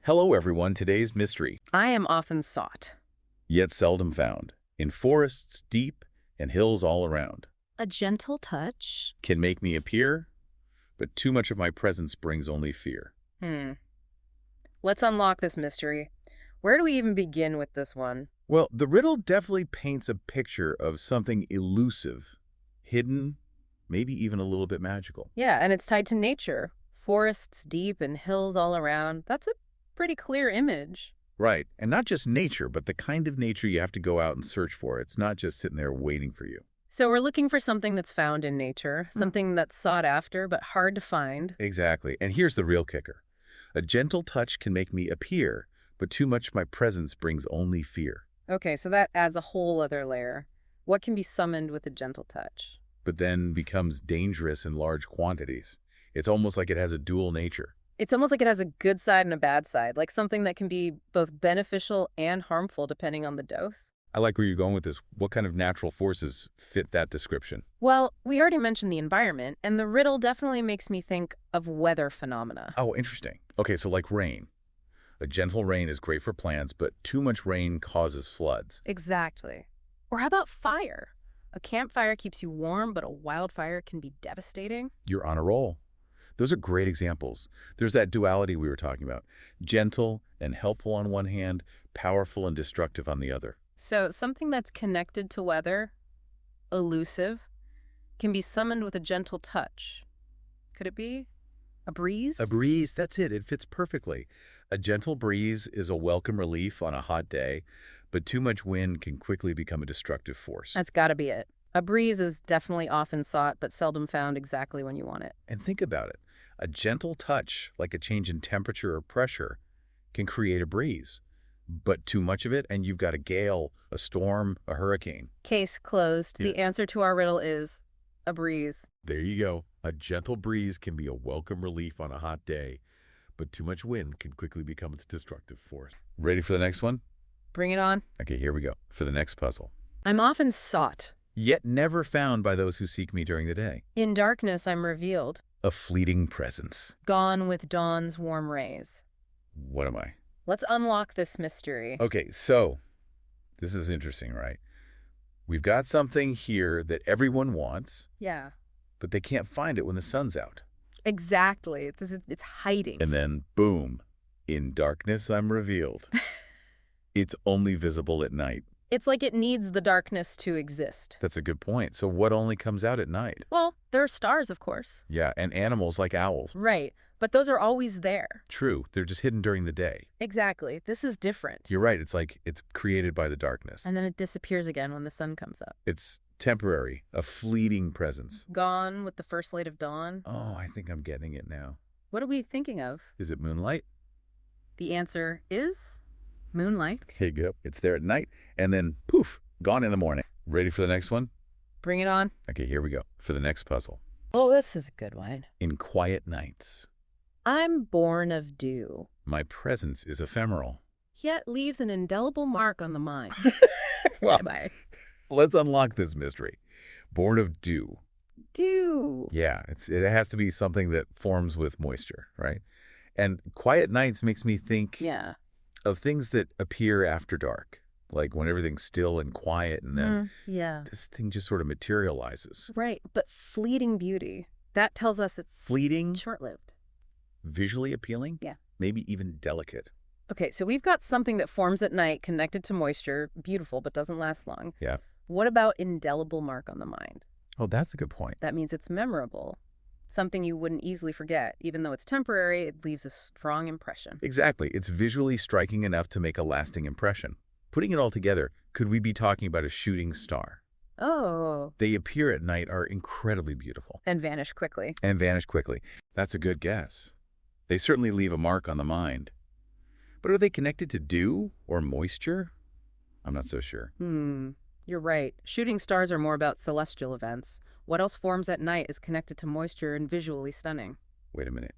Hello, everyone. Today's mystery, I am often sought. yet seldom found, in forests deep and hills all around, A gentle touch. can make me appear, but too much of my presence brings only fear. Let's unlock this mystery. Where do we even begin with this one? Well, the riddle definitely paints a picture of something elusive, hidden, maybe even a little bit magical. Yeah, and it's tied to nature. Forests deep and hills all around. That's a pretty clear image. Right, and not just nature, but the kind of nature you have to go out and search for. It's not just sitting there waiting for you. So we're looking for something that's found in nature, something that's sought after but hard to find. Exactly, and here's the real kicker. A gentle touch can make me appear, but too much my presence brings only fear. Okay, so that adds a whole other layer. What can be summoned with a gentle touch? But then becomes dangerous in large quantities. It's almost like it has a dual nature. It's almost like it has a good side and a bad side, like something that can be both beneficial and harmful depending on the dose. I like where you're going with this. What kind of natural forces fit that description? Well, we already mentioned the environment, and the riddle definitely makes me think of weather phenomena. Oh, interesting. Okay, so like rain. A gentle rain is great for plants, but too much rain causes floods. Exactly. Or how about fire? A campfire keeps you warm, but a wildfire can be devastating. You're on a roll. Those are great examples. There's that duality we were talking about. Gentle and helpful on one hand, powerful and destructive on the other. So something that's connected to weather, elusive, can be summoned with a gentle touch. Could it be a breeze? A breeze, that's it. It fits perfectly. A gentle breeze is a welcome relief on a hot day, but too much wind can quickly become a destructive force. That's gotta be it. A breeze is definitely often sought, but seldom found exactly when you want it. And think about it. A gentle touch, like a change in temperature or pressure, can create a breeze. But too much of it, and you've got a gale, a storm, a hurricane. Case closed. Yeah. The answer to our riddle is a breeze. There you go. A gentle breeze can be a welcome relief on a hot day, but too much wind can quickly become its destructive force. Ready for the next one? Bring it on. Okay, here we go. For the next puzzle. I'm often sought. Yet never found by those who seek me during the day. In darkness I'm revealed, A fleeting presence. gone with dawn's warm rays. What am I? Let's unlock this mystery. Okay, so this is interesting, right? We've got something here that everyone wants, Yeah, but they can't find it when the sun's out. exactly. It's hiding. And then, boom, in darkness I'm revealed. It's only visible at night. It's like it needs the darkness to exist. That's a good point. So what only comes out at night? Well, there are stars, of course. Yeah, and animals like owls. Right, but those are always there. True, they're just hidden during the day. Exactly. This is different. You're right, it's like it's created by the darkness. And then it disappears again when the sun comes up. It's temporary, a fleeting presence. Gone with the first light of dawn. Oh, I think I'm getting it now. What are we thinking of? Is it moonlight? The answer is moonlight. Here you go. It's there at night, and then poof, gone in the morning. Ready for the next one? Bring it on. Okay, here we go. For the next puzzle. Oh, this is a good one. In quiet nights, I'm born of dew, my presence is ephemeral. yet leaves an indelible mark on the mind. Well, Bye-bye. let's unlock this mystery. Born of dew. Dew. Yeah, it has to be something that forms with moisture, right? And quiet nights makes me think Yeah. of things that appear after dark, like when everything's still and quiet, and then Yeah. this thing just sort of materializes. Right, but fleeting beauty. That tells us it's Fleeting, short-lived. visually appealing, Yeah. maybe even delicate. Okay, so we've got something that forms at night, connected to moisture, beautiful, but doesn't last long. Yeah. What about indelible mark on the mind? Oh, that's a good point. That means it's memorable. Something you wouldn't easily forget. Even though it's temporary, it leaves a strong impression. Exactly. It's visually striking enough to make a lasting impression. Putting it all together, could we be talking about a shooting star? Oh. They appear at night, are incredibly beautiful, And vanish quickly. and vanish quickly. That's a good guess. They certainly leave a mark on the mind. But are they connected to dew or moisture? I'm not so sure. You're right. Shooting stars are more about celestial events. What else forms at night is connected to moisture and visually stunning. Wait a minute.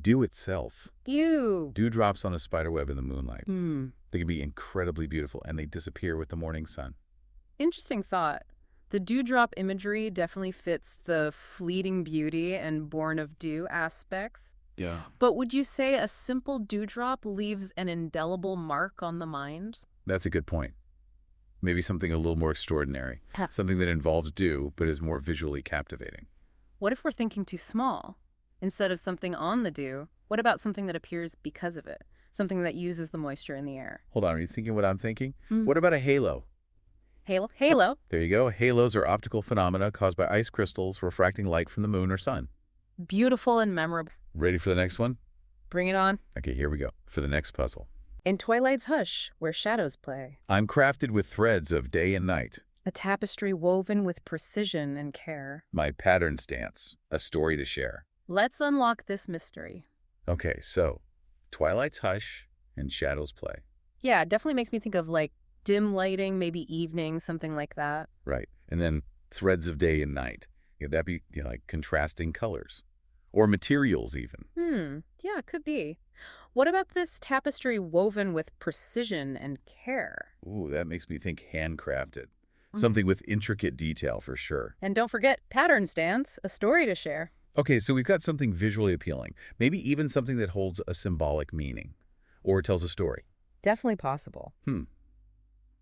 Dew itself. Ew. Dewdrops on a spiderweb in the moonlight. Hmm. They can be incredibly beautiful, and they disappear with the morning sun. Interesting thought. The dewdrop imagery definitely fits the fleeting beauty and born of dew aspects. Yeah. But would you say a simple dewdrop leaves an indelible mark on the mind? That's a good point. Maybe something a little more extraordinary. Something that involves dew, but is more visually captivating. What if we're thinking too small? Instead of something on the dew, what about something that appears because of it? Something that uses the moisture in the air? Hold on, are you thinking what I'm thinking? Hmm. What about a halo? Halo? Halo? There you go. Halos are optical phenomena caused by ice crystals refracting light from the moon or sun. Beautiful and memorable. Ready for the next one? Bring it on. Okay, here we go. For the next puzzle. In twilight's hush, where shadows play, I'm crafted with threads of day and night. a tapestry woven with precision and care. My patterns dance, a story to share. Let's unlock this mystery. Okay, so twilight's hush and shadows play. Yeah, it definitely makes me think of like dim lighting, maybe evening, something like that. Right. And then threads of day and night. That'd be like contrasting colors. Or materials even. Yeah, it could be. What about this tapestry woven with precision and care? Ooh, that makes me think handcrafted. Something with intricate detail for sure. And don't forget, patterns dance, a story to share. Okay, so we've got something visually appealing. Maybe even something that holds a symbolic meaning. Or tells a story. Definitely possible.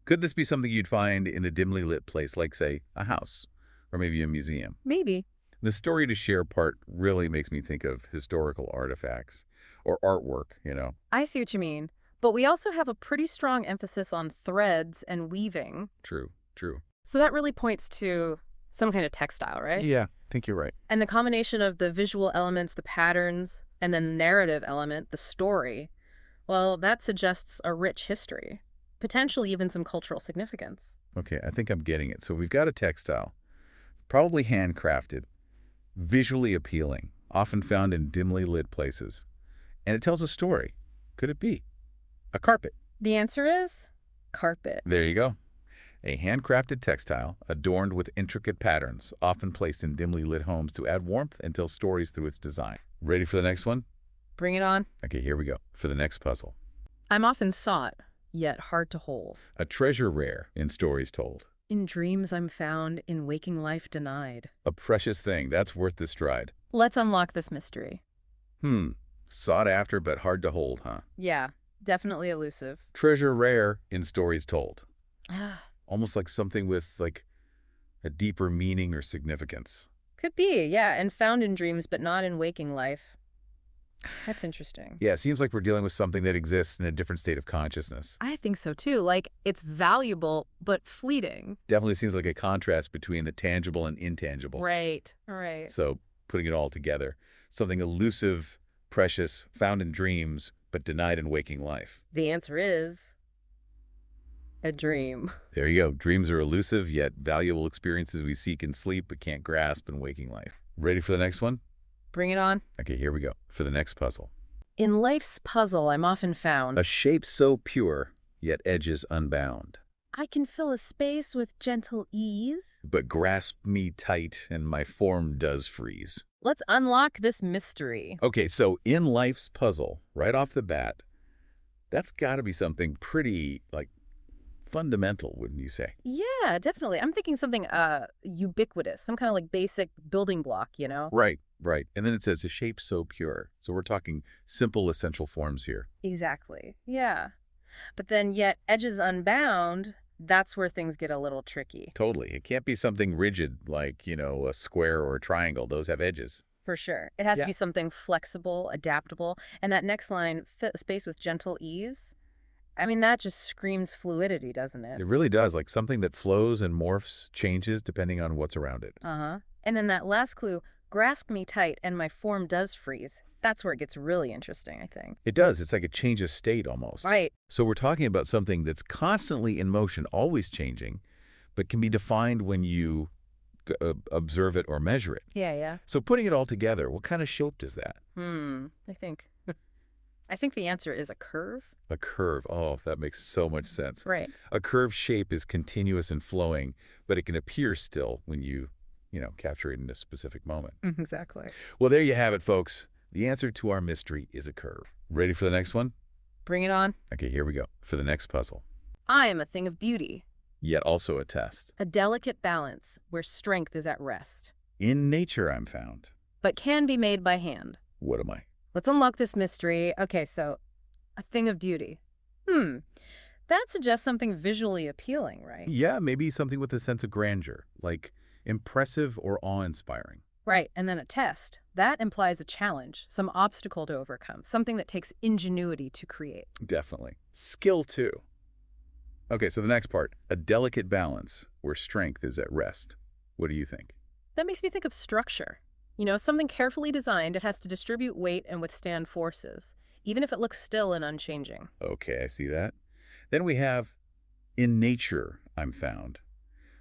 Could this be something you'd find in a dimly lit place like, say, a house? Or maybe a museum? Maybe. The story to share part really makes me think of historical artifacts. Or artwork. I see what you mean. But we also have a pretty strong emphasis on threads and weaving. True. So that really points to some kind of textile, right? Yeah, I think you're right. And the combination of the visual elements, the patterns, and then the narrative element, the story, well, that suggests a rich history, potentially even some cultural significance. Okay, I think I'm getting it. So we've got a textile, probably handcrafted, visually appealing, often found in dimly lit places. And it tells a story. Could it be a carpet? The answer is carpet. There you go. A handcrafted textile adorned with intricate patterns, often placed in dimly lit homes to add warmth and tell stories through its design. Ready for the next one? Bring it on. Okay, here we go. For the next puzzle. I'm often sought, yet hard to hold. A treasure rare in stories told. In dreams I'm found, in waking life denied. A precious thing that's worth the stride. Let's unlock this mystery. Sought after but hard to hold, huh? Yeah, definitely elusive. Treasure rare in stories told. Almost like something with a deeper meaning or significance. Could be, yeah, and found in dreams but not in waking life. That's interesting. Yeah, it seems like we're dealing with something that exists in a different state of consciousness. I think so too. Like, it's valuable but fleeting. Definitely seems like a contrast between the tangible and intangible. Right. So putting it all together, something elusive, precious, found in dreams, but denied in waking life. The answer is a dream. There you go. Dreams are elusive, yet valuable experiences we seek in sleep but can't grasp in waking life. Ready for the next one? Bring it on. Okay, here we go. For the next puzzle. In life's puzzle, I'm often found. A shape so pure, yet edges unbound. I can fill a space with gentle ease. But grasp me tight, and my form does freeze. Let's unlock this mystery. Okay, so in life's puzzle, right off the bat, that's got to be something pretty, fundamental, wouldn't you say? Yeah, definitely. I'm thinking something ubiquitous, some kind of basic building block, Right. And then it says a shape so pure. So we're talking simple essential forms here. Exactly. Yeah. But then yet edges unbound, that's where things get a little tricky. Totally. It can't be something rigid like, a square or a triangle. Those have edges. For sure. It has to be something flexible, adaptable. And that next line, fit a space with gentle ease, I mean, that just screams fluidity, doesn't it? It really does. Like something that flows and morphs, changes depending on what's around it. And then that last clue, grasp me tight and my form does freeze. That's where it gets really interesting, I think. It does. It's like a change of state almost. Right. So we're talking about something that's constantly in motion, always changing, but can be defined when you observe it or measure it. Yeah. So putting it all together, what kind of shape is that? I think the answer is a curve. A curve. Oh, that makes so much sense. Right. A curved shape is continuous and flowing, but it can appear still when you capture it in a specific moment. Exactly. Well, there you have it, folks. The answer to our mystery is a curve. Ready for the next one? Bring it on. Okay, here we go. For the next puzzle. I am a thing of beauty. Yet also a test. A delicate balance where strength is at rest. In nature I'm found. But can be made by hand. What am I? Let's unlock this mystery. Okay, so a thing of beauty. Hmm. That suggests something visually appealing, right? Yeah, maybe something with a sense of grandeur, like impressive or awe-inspiring. Right, and then a test. That implies a challenge, some obstacle to overcome, something that takes ingenuity to create. Definitely. Skill, too. Okay, so the next part, a delicate balance where strength is at rest. What do you think? That makes me think of structure. You know, something carefully designed, it has to distribute weight and withstand forces, even if it looks still and unchanging. Okay, I see that. Then we have in nature, I'm found.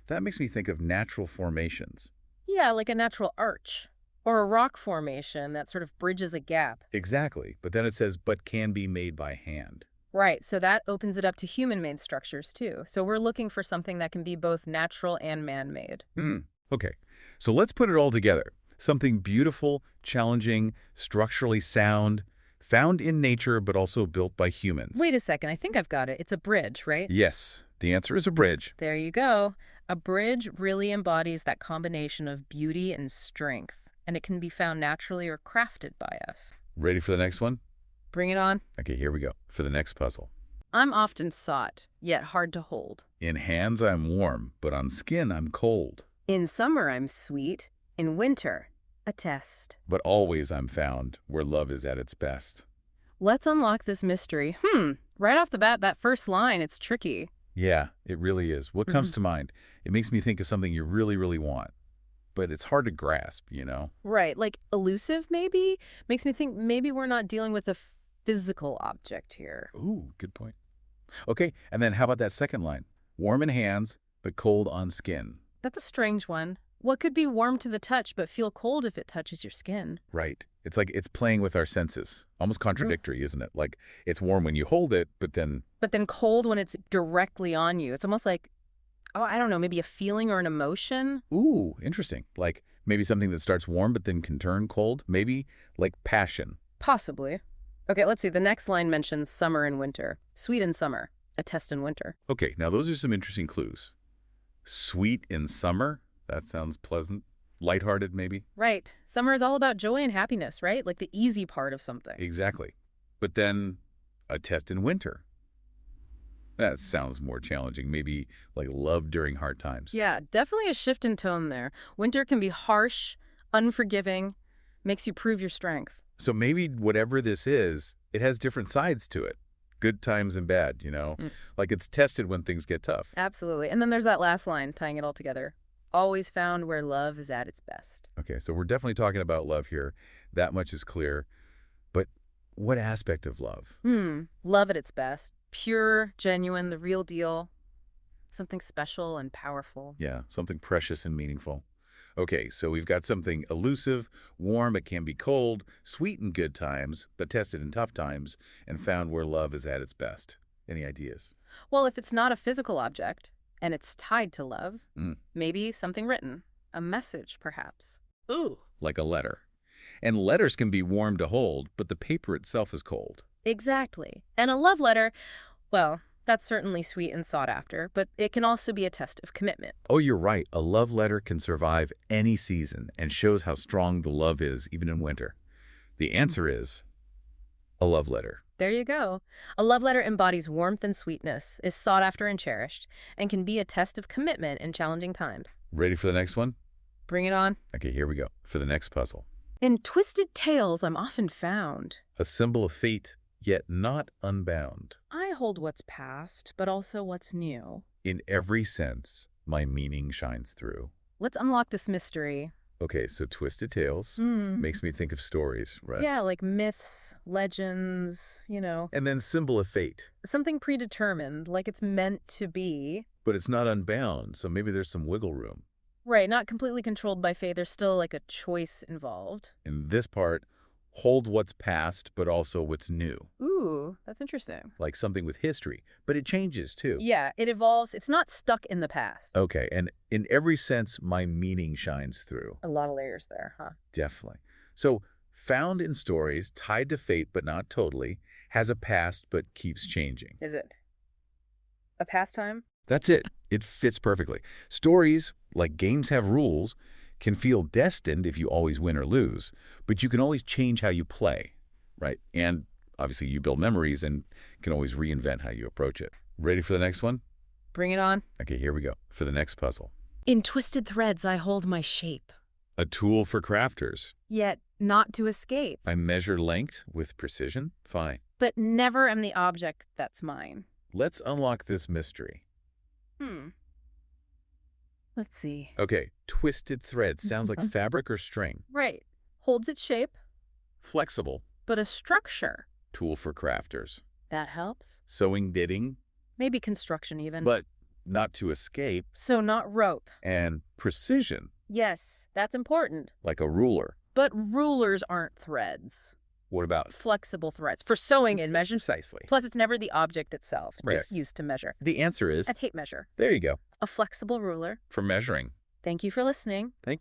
That makes me think of natural formations. Yeah, like a natural arch or a rock formation that sort of bridges a gap. Exactly, but then it says, but can be made by hand. Right, so that opens it up to human-made structures too. So we're looking for something that can be both natural and man-made. Hmm. Okay, so let's put it all together. Something beautiful, challenging, structurally sound, found in nature but also built by humans. Wait a second, I think I've got it. It's a bridge, right? Yes, the answer is a bridge. There you go. A bridge really embodies that combination of beauty and strength, and it can be found naturally or crafted by us. Ready for the next one? Bring it on. Okay, here we go. For the next puzzle. I'm often sought, yet hard to hold. In hands I'm warm, but on skin I'm cold. In summer I'm sweet, in winter, a test. But always I'm found where love is at its best. Let's unlock this mystery. Right off the bat, that first line, it's tricky. Yeah, it really is. What comes to mind? It makes me think of something you really, really want. But it's hard to grasp, you know? Right, like elusive maybe? Makes me think maybe we're not dealing with a physical object here. Ooh, good point. Okay, and then how about that second line? Warm in hands, but cold on skin. That's a strange one. What could be warm to the touch but feel cold if it touches your skin? Right. It's like it's playing with our senses. Almost contradictory, isn't it? Like it's warm when you hold it, but then... But then cold when it's directly on you. It's almost like, oh, I don't know, maybe a feeling or an emotion? Ooh, interesting. Like maybe something that starts warm but then can turn cold. Maybe like passion. Possibly. Okay, let's see. The next line mentions summer and winter. Sweet in summer, a test in winter. Okay, now those are some interesting clues. Sweet in summer? That sounds pleasant. Lighthearted, maybe? Right. Summer is all about joy and happiness, right? Like the easy part of something. Exactly. But then a test in winter. That sounds more challenging. Maybe like love during hard times. Yeah, definitely a shift in tone there. Winter can be harsh, unforgiving, makes you prove your strength. So maybe whatever this is, it has different sides to it. Good times and bad, you know? Like it's tested when things get tough. Absolutely. And then there's that last line tying it all together. Always found where love is at its best. Okay, so we're definitely talking about love here. That much is clear. But what aspect of love? Love at its best. Pure, genuine, the real deal. Something special and powerful. Yeah, something precious and meaningful. Okay, so we've got something elusive, warm, it can be cold, sweet in good times, but tested in tough times, and found where love is at its best. Any ideas? Well, if it's not a physical object, and it's tied to love, maybe something written. A message, perhaps. Ooh. Like a letter. And letters can be warm to hold, but the paper itself is cold. Exactly. And a love letter, well, that's certainly sweet and sought after, but it can also be a test of commitment. Oh, you're right. A love letter can survive any season and shows how strong the love is, even in winter. The answer is a love letter. There you go. A love letter embodies warmth and sweetness, is sought after and cherished, and can be a test of commitment in challenging times. Ready for the next one? Bring it on. Okay, here we go. For the next puzzle. In twisted tales I'm often found. A symbol of fate, yet not unbound. I hold what's past, but also what's new. In every sense, my meaning shines through. Let's unlock this mystery. Okay, so twisted tales makes me think of stories, right? Yeah, like myths, legends, you know. And then symbol of fate. Something predetermined, like it's meant to be. But it's not unbound, so maybe there's some wiggle room. Right, not completely controlled by fate. There's still like a choice involved. In this part, hold what's past, but also what's new. Ooh, that's interesting. Like something with history, but it changes too. Yeah, it evolves. It's not stuck in the past. Okay, and in every sense, my meaning shines through. A lot of layers there, huh? Definitely. So, found in stories, tied to fate but not totally, has a past but keeps changing. Is it a pastime? That's it. It fits perfectly. Stories, like games have rules, can feel destined if you always win or lose, but you can always change how you play. right? And obviously you build memories and can always reinvent how you approach it. Ready for the next one? Bring it on. Okay, here we go. For the next puzzle. In twisted threads I hold my shape, A tool for crafters. yet not to escape, I measure length with precision. Fine. but never am the object that's mine. Let's unlock this mystery. Let's see. Okay, twisted thread. Sounds like fabric or string. Right. Holds its shape, Flexible. but a structure. Tool for crafters. That helps. Sewing, knitting, Maybe construction even. but not to escape. So not rope. And precision, Yes, that's important. like a ruler. But rulers aren't threads. What about Flexible threads. For sewing and measure. precisely? Plus, it's never the object itself. Right. Just used to measure. The answer is, A tape measure. there you go, A flexible ruler. for measuring. Thank you for listening. Thank you.